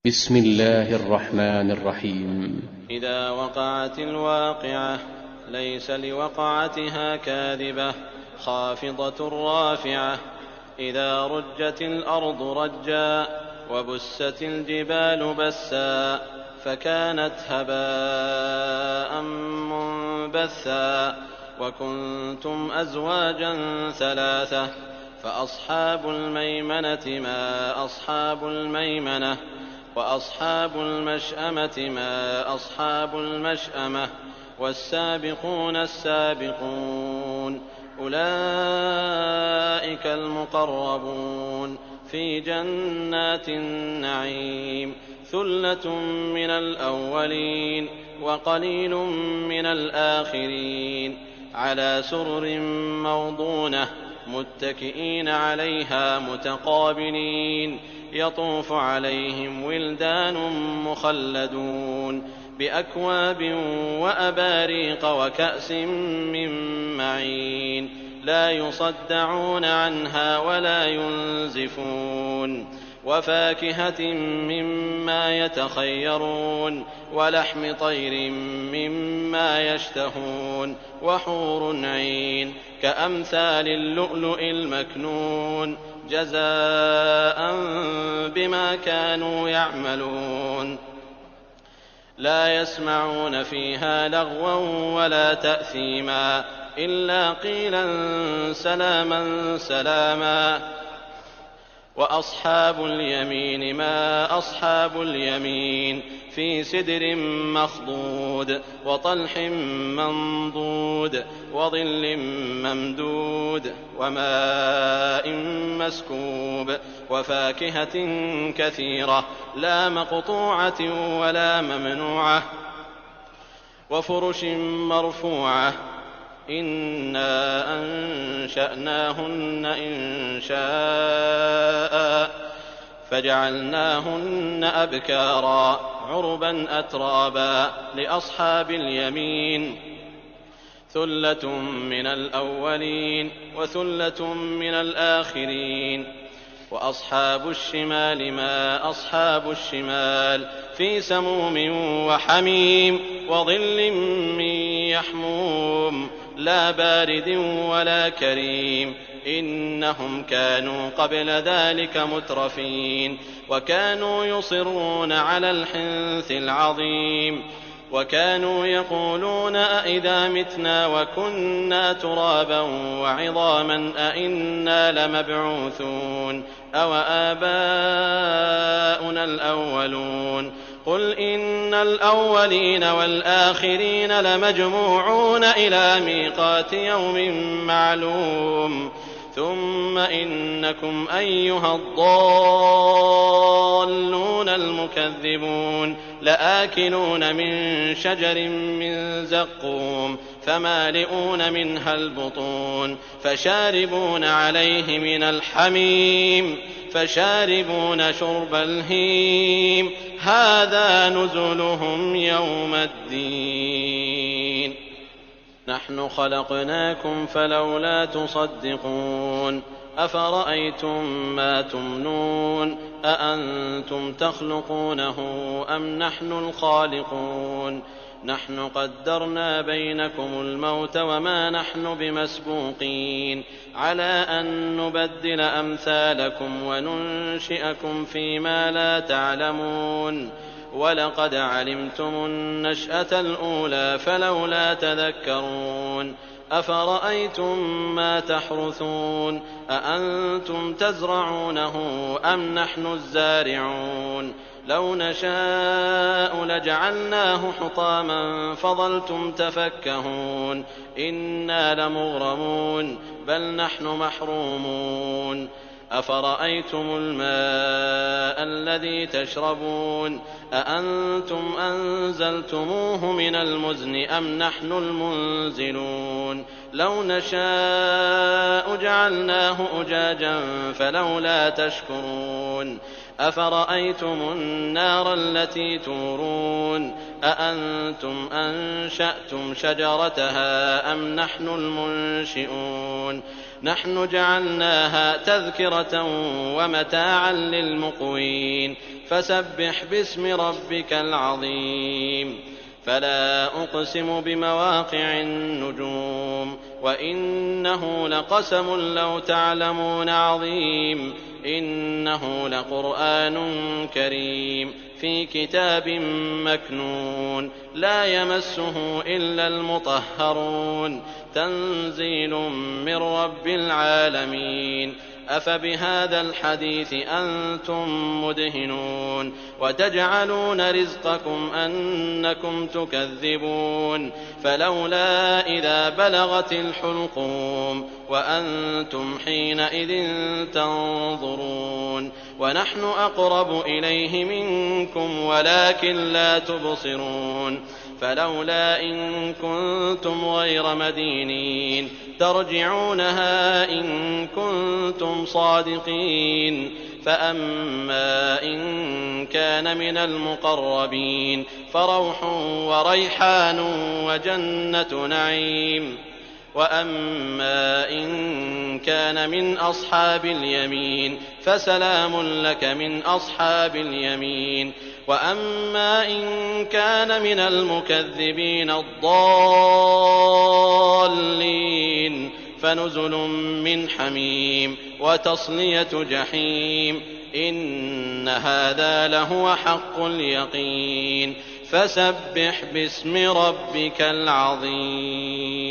بسم الله الرحمن الرحيم. إذا وقعت الواقعة ليس لوقعتها كاذبة خافضة رافعة. إذا رجت الأرض رجا وبست الجبال بسا فكانت هباء منبثا. وكنتم أزواجا ثلاثة فأصحاب الميمنة ما أصحاب الميمنة وأصحاب المشأمة ما أصحاب المشأمة والسابقون السابقون أولئك المقربون في جنات النعيم. ثلة من الأولين وقليل من الآخرين على سرر موضونة متكئين عليها متقابلين. يطوف عليهم ولدان مخلدون بأكواب وأباريق وكأس من معين لا يصدعون عنها ولا ينزفون. وفاكهة مما يتخيرون ولحم طير مما يشتهون وحور عين كأمثال اللؤلؤ المكنون جزاء بما كانوا يعملون. لا يسمعون فيها لغوا ولا تأثيما إلا قيلا سلاما سلاما. وأصحاب اليمين ما أصحاب اليمين في سدر مخضود وطلح منضود وظل ممدود وماء مسكوب وفاكهة كثيرة لا مقطوعة ولا ممنوعة وفرش مرفوعة. إنا أنشأناهن إنشاء فجعلناهن أبكارا عربا أترابا لأصحاب اليمين. ثلة من الأولين وثلة من الآخرين. وأصحاب الشمال ما أصحاب الشمال في سموم وحميم وظل من يحموم لا بارد ولا كريم. إنهم كانوا قبل ذلك مترفين وكانوا يصرون على الحنث العظيم. وكانوا يقولون أئذا متنا وكنا ترابا وعظاما أئنا لمبعوثون أو آباؤنا الأولون. قل إن الأولين والآخرين لمجموعون إلى ميقات يوم معلوم. ثم إنكم أيها الضالون المكذبون لآكلون من شجر من زقوم فمالئون منها البطون فشاربون عليه من الحميم فشاربون شرب الهيم هذا نزلهم يوم الدين. نحن خلقناكم فلولا تصدقون. أفرأيتم ما تمنون أأنتم تخلقونه أم نحن الخالقون. نحن قدرنا بينكم الموت وما نحن بمسبوقين على أن نبدل أمثالكم وننشئكم فيما لا تعلمون. ولقد علمتم النشأة الأولى فلولا تذكرون. أفرأيتم ما تحرثون أأنتم تزرعونه أم نحن الزارعون. لو نشاء لجعلناه حطاما فظلتم تفكهون. إنا لمغرمون بل نحن محرومون. أفرأيتم الماء الذي تشربون أأنتم أنزلتموه من المزن أم نحن المنزلون. لو نشاء جعلناه أجاجا فلولا تشكرون. أفرأيتم النار التي تورون أأنتم أنشأتم شجرتها أم نحن المنشئون نحن جعلناها تذكرة ومتاعا للمقوين فسبح باسم ربك العظيم فلا أقسم بمواقع النجوم وإنه لقسم لو تعلمون عظيم إنه لقرآن كريم في كتاب مكنون لا يمسه إلا المطهرون تنزيل من رب العالمين أفبهذا الحديث أنتم مدهنون وتجعلون رزقكم أنكم تكذبون فلولا إذا بلغت الحلقوم وأنتم حينئذ تنظرون ونحن أقرب إليه منكم ولكن لا تبصرون فلولا إن كنتم غير مدينين ترجعونها إن كنتم صادقين فأما إن كان من المقربين فروح وريحان وجنة نعيم وأما إن كان من أصحاب اليمين فسلام لك من أصحاب اليمين وأما إن كان من المكذبين الضالين فنزل من حميم وتصلية جحيم إن هذا لهو حق اليقين فسبح باسم ربك العظيم